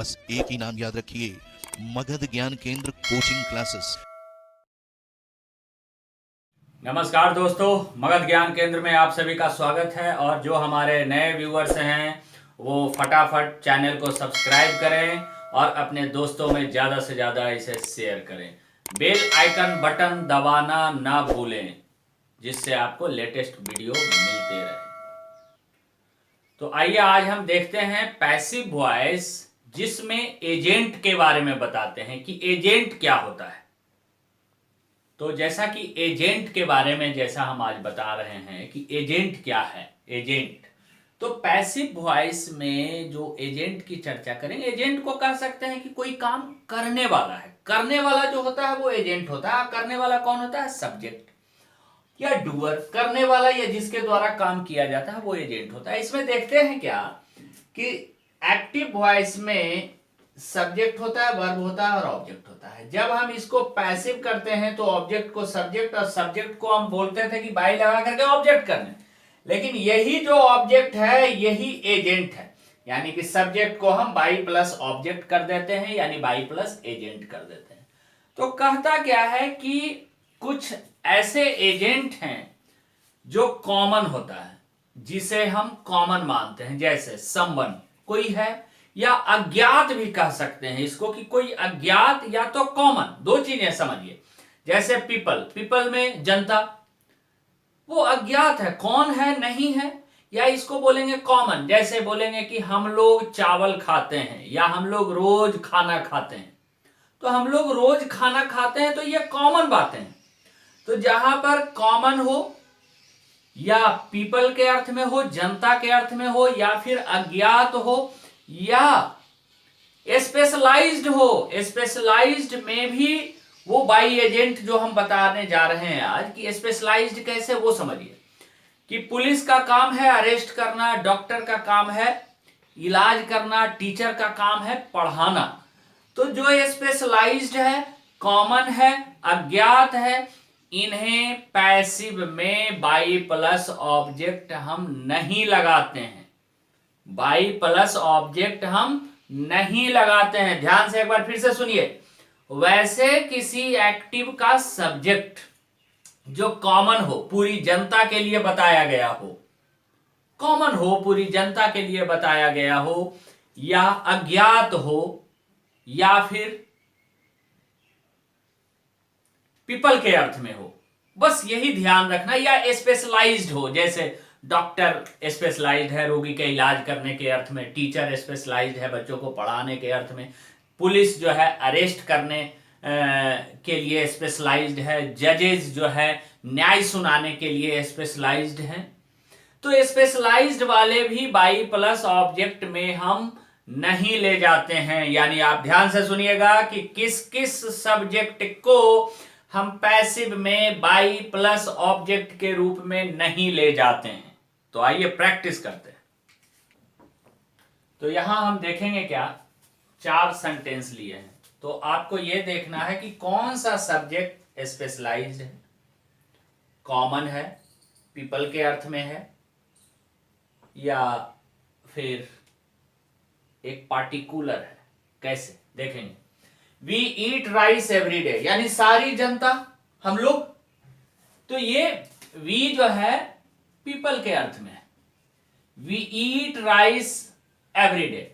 बस एक ही नाम याद रखिए, मगध ज्ञान केंद्र कोचिंग क्लासेस। नमस्कार दोस्तों, मगध ज्ञान केंद्र में आप सभी का स्वागत है। और जो हमारे नए व्यूअर्स हैं वो फटाफट चैनल को सब्सक्राइब करें और अपने दोस्तों में ज़्यादा से ज़्यादा इसे शेयर करें। बेल आइकन बटन दबाना ना भूलें, जिससे आपको लेटेस्ट वीडियो मिलते रहे। तो आइए आज हम देखते हैं पैसिव वॉइस, जिसमें एजेंट के बारे में बताते हैं कि एजेंट क्या होता है। तो जैसा कि एजेंट के बारे में जैसा हम आज बता रहे हैं कि एजेंट क्या है। एजेंट तो पैसिव वॉइस में जो एजेंट की चर्चा करेंगे, एजेंट को कह सकते हैं कि कोई काम करने वाला है। करने वाला जो होता है वो एजेंट होता है। करने वाला कौन होता है? सब्जेक्ट या डूअर। करने वाला या जिसके द्वारा काम किया जाता है वो एजेंट होता है। इसमें देखते हैं क्या कि एक्टिव वॉइस में सब्जेक्ट होता है, वर्ब होता है और ऑब्जेक्ट होता है। जब हम इसको पैसिव करते हैं तो ऑब्जेक्ट को सब्जेक्ट और सब्जेक्ट को हम बोलते थे कि बाई लगा करके ऑब्जेक्ट करने, लेकिन यही जो ऑब्जेक्ट है यही एजेंट है। यानी कि सब्जेक्ट को हम बाई प्लस ऑब्जेक्ट कर देते हैं, यानी बाई प्लस एजेंट कर देते हैं। तो कहता क्या है कि कुछ ऐसे एजेंट हैं जो कॉमन होता है, जिसे हम कॉमन मानते हैं। जैसे समवन, कोई है, या अज्ञात भी कह सकते हैं इसको कि कोई अज्ञात या तो कॉमन। दो चीजें समझिए। जैसे पीपल, पीपल में जनता, वो अज्ञात है, कौन है नहीं है, या इसको बोलेंगे कॉमन। जैसे बोलेंगे कि हम लोग चावल खाते हैं या हम लोग रोज खाना खाते हैं। तो हम लोग रोज खाना खाते हैं तो ये कॉमन बातें हैं। तो जहां पर कॉमन हो या पीपल के अर्थ में हो, जनता के अर्थ में हो, या फिर अज्ञात हो या स्पेशलाइज्ड हो, स्पेशलाइज्ड में भी वो बाई एजेंट जो हम बताने जा रहे हैं आज कि स्पेशलाइज्ड कैसे, वो समझिए। कि पुलिस का काम है अरेस्ट करना, डॉक्टर का काम है इलाज करना, टीचर का काम है पढ़ाना। तो जो स्पेशलाइज्ड है, कॉमन है, अज्ञात है, इन्हें पैसिव में बाई प्लस ऑब्जेक्ट हम नहीं लगाते हैं। बाई प्लस ऑब्जेक्ट हम नहीं लगाते हैं। ध्यान से एक बार फिर से सुनिए। वैसे किसी एक्टिव का सब्जेक्ट जो कॉमन हो, पूरी जनता के लिए बताया गया हो, कॉमन हो, पूरी जनता के लिए बताया गया हो, या अज्ञात हो, या फिर पीपल के अर्थ में हो, बस यही ध्यान रखना। या स्पेशलाइज्ड हो, जैसे डॉक्टर स्पेशलाइज्ड है रोगी के इलाज करने के अर्थ में, टीचर स्पेशलाइज्ड है बच्चों को पढ़ाने के अर्थ में, पुलिस जो है अरेस्ट करने के लिए स्पेशलाइज्ड है, जजेस जो है न्याय सुनाने के लिए स्पेशलाइज्ड हैं। तो स्पेशलाइज्ड वाले भी बाई प्लस ऑब्जेक्ट में हम नहीं ले जाते हैं। यानी आप ध्यान से सुनिएगा कि किस किस सब्जेक्ट को हम पैसिव में बाई प्लस ऑब्जेक्ट के रूप में नहीं ले जाते हैं। तो आइए प्रैक्टिस करते हैं। तो यहां हम देखेंगे क्या, 4 सेंटेंस लिए हैं। तो आपको यह देखना है कि कौन सा सब्जेक्ट स्पेशलाइज्ड है, कॉमन है, पीपल के अर्थ में है, या फिर एक पार्टिकुलर है। कैसे देखेंगे। We eat rice every day, यानी सारी जनता, हम लोग। तो ये वी जो है पीपल के अर्थ में है। We eat rice every day,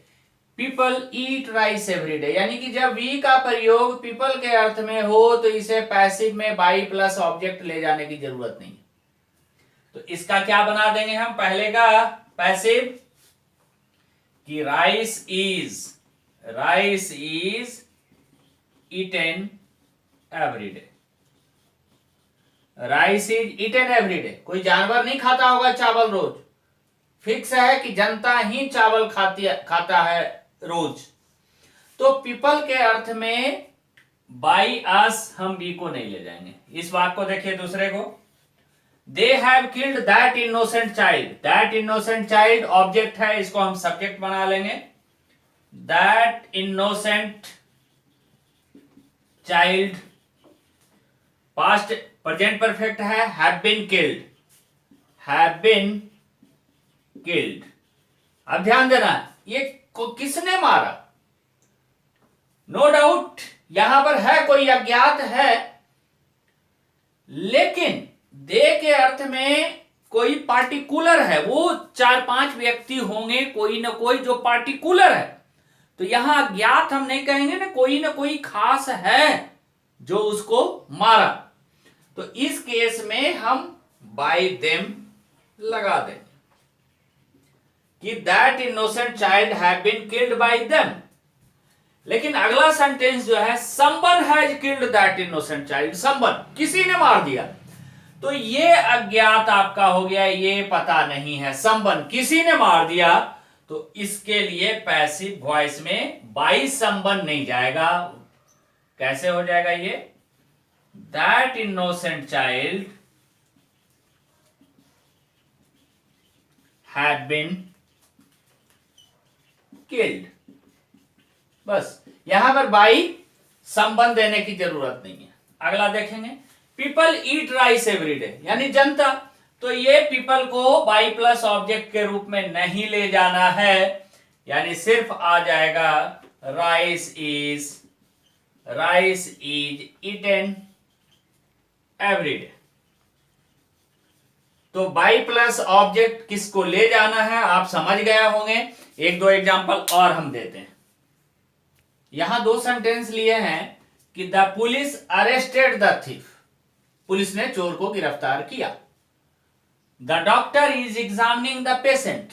people eat rice every day. यानी कि जब वी का प्रयोग पीपल के अर्थ में हो तो इसे पैसिव में बाई प्लस ऑब्जेक्ट ले जाने की जरूरत नहीं। तो इसका क्या बना देंगे हम, पहले का पैसिव कि rice is eaten every day. Rice is eaten every day. कोई जानवर नहीं खाता होगा चावल रोज, फिक्स है कि जनता ही चावल खाता है रोज। तो पीपल के अर्थ में बाई अस हम बी को नहीं ले जाएंगे। इस वाक्य को देखिए दूसरे को। They have killed that innocent child. That innocent child object है, इसको हम सब्जेक्ट बना लेंगे। That innocent child past present perfect है, have been killed, have been killed. अब ध्यान देना, ये किसने मारा, नो डाउट यहां पर है, कोई अज्ञात है, लेकिन दे के अर्थ में कोई पार्टिकुलर है, वो 4-5 व्यक्ति होंगे, कोई ना कोई जो पार्टिकुलर है। तो यहां अज्ञात हम नहीं कहेंगे ना कोई खास है जो उसको मारा। तो इस केस में हम बाय देम लगा देंगे कि that innocent child have been killed by them. लेकिन अगला सेंटेंस जो है, someone has killed that innocent child, someone किसी ने मार दिया। तो ये अज्ञात आपका हो गया, ये पता नहीं है, समवन किसी ने मार दिया। तो इसके लिए पैसिव वॉइस में बाय समवन नहीं जाएगा। कैसे हो जाएगा ये? That innocent child had been killed. बस यहां पर बाई संबंध देने की जरूरत नहीं है। अगला देखेंगे, people eat rice every day, यानी जनता। तो ये पीपल को बाई प्लस ऑब्जेक्ट के रूप में नहीं ले जाना है, यानी सिर्फ आ जाएगा rice is eaten every day. तो बाई प्लस ऑब्जेक्ट किसको ले जाना है आप समझ गए होंगे। एक दो एग्जांपल और हम देते हैं। यहां 2 सेंटेंस लिए हैं कि the police arrested the thief, police ने चोर को गिरफ्तार किया। The doctor is examining the patient,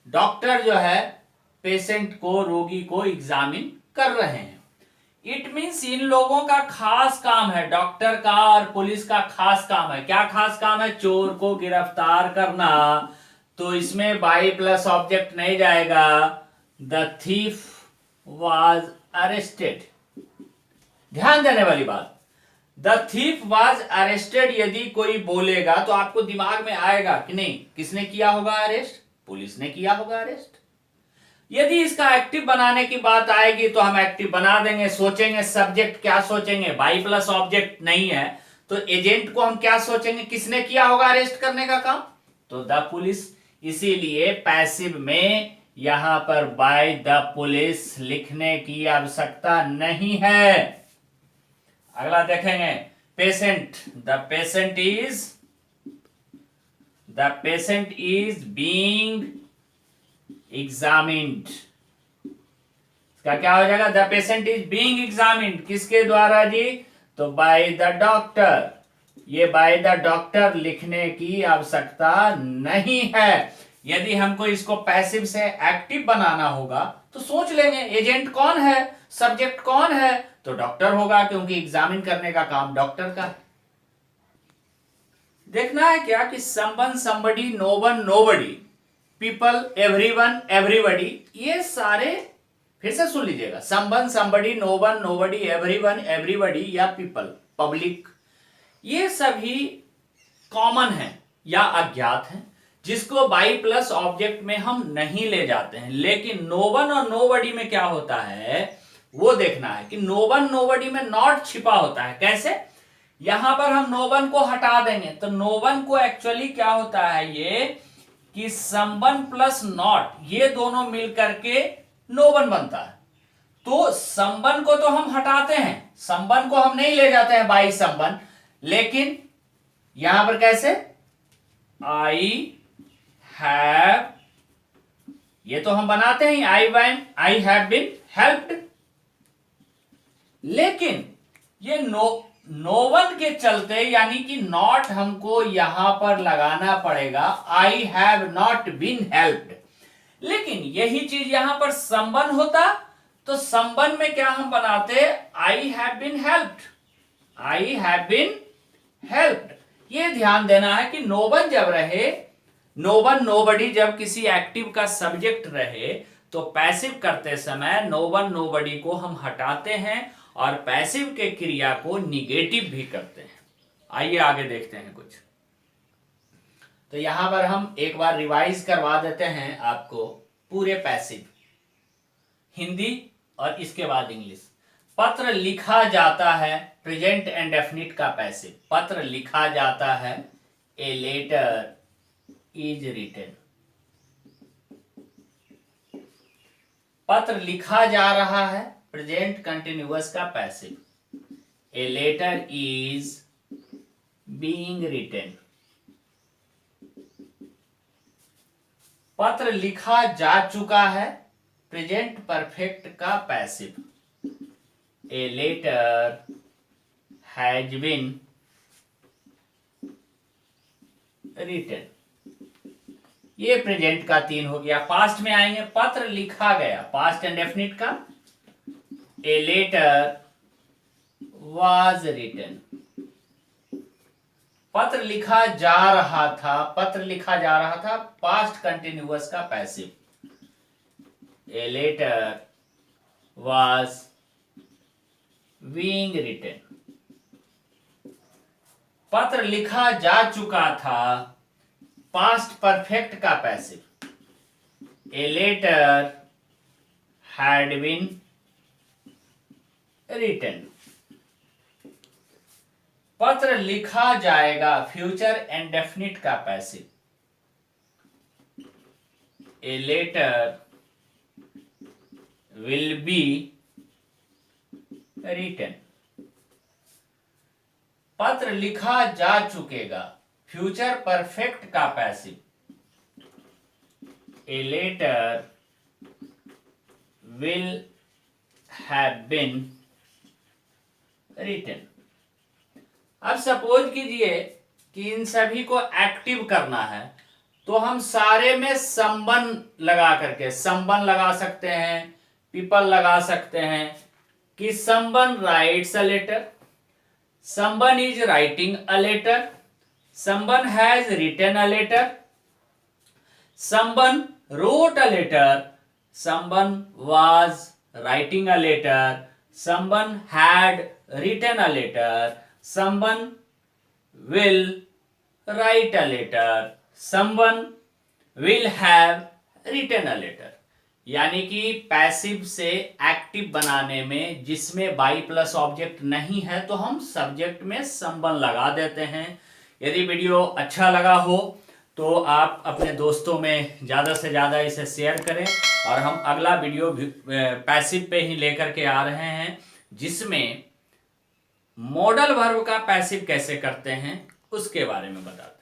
doctor जो है पेशेंट को, रोगी को एग्जामिन कर रहे हैं। इट मीन्स इन लोगों का खास काम है, डॉक्टर का और पुलिस का खास काम है। क्या खास काम है? चोर को गिरफ्तार करना। तो इसमें बाई प्लस ऑब्जेक्ट नहीं जाएगा। The thief was arrested. ध्यान देने वाली बात, द थीफ वाज अरेस्टेड यदि कोई बोलेगा तो आपको दिमाग में आएगा कि नहीं किसने किया होगा अरेस्ट? पुलिस ने किया होगा अरेस्ट। यदि इसका एक्टिव बनाने की बात आएगी तो हम एक्टिव बना देंगे, सोचेंगे सब्जेक्ट क्या सोचेंगे, बाई प्लस ऑब्जेक्ट नहीं है तो एजेंट को हम क्या सोचेंगे, किसने किया होगा अरेस्ट करने का काम? तो द पुलिस। इसीलिए पैसिव में यहां पर बाय द पुलिस लिखने की आवश्यकता नहीं है। अगला देखेंगे, patient. The patient is being examined. इसका क्या हो जाएगा? The patient is being examined. किसके द्वारा जी? तो बाय द डॉक्टर। ये बाय द डॉक्टर लिखने की आवश्यकता नहीं है। यदि हमको इसको पैसिव से एक्टिव बनाना होगा तो सोच लेंगे एजेंट कौन है, सब्जेक्ट कौन है, तो डॉक्टर होगा, क्योंकि एग्जामिन करने का काम डॉक्टर का है। देखना है क्या कि someone, somebody, no one, nobody, people, everyone, everybody, ये सारे फिर से सुन लीजिएगा। Someone, somebody, no one, nobody, everyone, everybody या पीपल, पब्लिक, ये सभी कॉमन है या अज्ञात हैं जिसको बाई प्लस ऑब्जेक्ट में हम नहीं ले जाते हैं। लेकिन नो वन और नोबडी में क्या होता है वो देखना है कि नो वन नोबडी में नॉट छिपा होता है। कैसे? यहां पर हम नो वन को हटा देंगे तो नो वन को एक्चुअली क्या होता है ये कि समवन प्लस नॉट, ये दोनों मिल करके नो वन बनता है। तो समवन को तो हम हटाते हैं, समवन को हम नहीं ले जाते हैं बाई समवन। लेकिन यहां पर कैसे? आई हैव, ये तो हम बनाते हैं आई हैव बीन हेल्प्ड। लेकिन ये नो वन के चलते यानी कि नॉट हमको यहां पर लगाना पड़ेगा, I have not been helped. लेकिन यही चीज यहां पर समवन होता तो समवन में क्या हम बनाते? I have been helped, I have been helped. ये ध्यान देना है कि नो वन जब रहे, नो वन नोबडी जब किसी एक्टिव का सब्जेक्ट रहे तो पैसिव करते समय नो वन नोबडी को हम हटाते हैं और पैसिव के क्रिया को निगेटिव भी करते हैं। आइए आगे देखते हैं कुछ। तो यहां पर हम एक बार रिवाइज करवा देते हैं आपको पूरे पैसिव, हिंदी और इसके बाद इंग्लिश। पत्र लिखा जाता है, प्रेजेंट एंड डेफिनिट का पैसिव। पत्र लिखा जाता है, ए लेटर इज रिटन। पत्र लिखा जा रहा है, प्रेजेंट कंटिन्यूअस का passive, a letter is being written, पत्र लिखा जा चुका है, प्रेजेंट परफेक्ट का passive, a letter has been written. ये प्रेजेंट का 3 हो गया। पास्ट में आएंगे, पत्र लिखा गया, पास्ट इंडेफिनिट का, ए लेटर वाज रिटन, पत्र लिखा जा रहा था, पत्र लिखा जा रहा था, पास्ट कंटिन्यूअस का passive, a letter was being written, पत्र लिखा जा चुका था, पास्ट परफेक्ट का passive, a letter had been written, पत्र लिखा जाएगा, फ्यूचर इंडेफिनिट का passive, a letter will be written, पत्र लिखा जा चुकेगा, फ्यूचर परफेक्ट का passive, a letter will have been written. अब सपोज कीजिए कि इन सभी को एक्टिव करना है, तो हम सारे में संबंध लगा करके, संबंध लगा सकते हैं, पीपल लगा सकते हैं कि संबंध राइट्स अ लेटर, संबंध इज राइटिंग अ लेटर, संबंध हैज रिटन अ लेटर, संबंध wrote a letter, संबंध was writing a letter, संबंध had written a letter, संबंध will write a letter, संबंध will have written a letter। यानी कि passive से एक्टिव बनाने में जिसमें बाई प्लस ऑब्जेक्ट नहीं है तो हम सब्जेक्ट में संबंध लगा देते हैं। यदि वीडियो अच्छा लगा हो तो आप अपने दोस्तों में ज़्यादा से ज़्यादा इसे शेयर करें, और हम अगला वीडियो पैसिव पे ही लेकर के आ रहे हैं, जिसमें मॉडल वर्ब का पैसिव कैसे करते हैं उसके बारे में बताते हैं।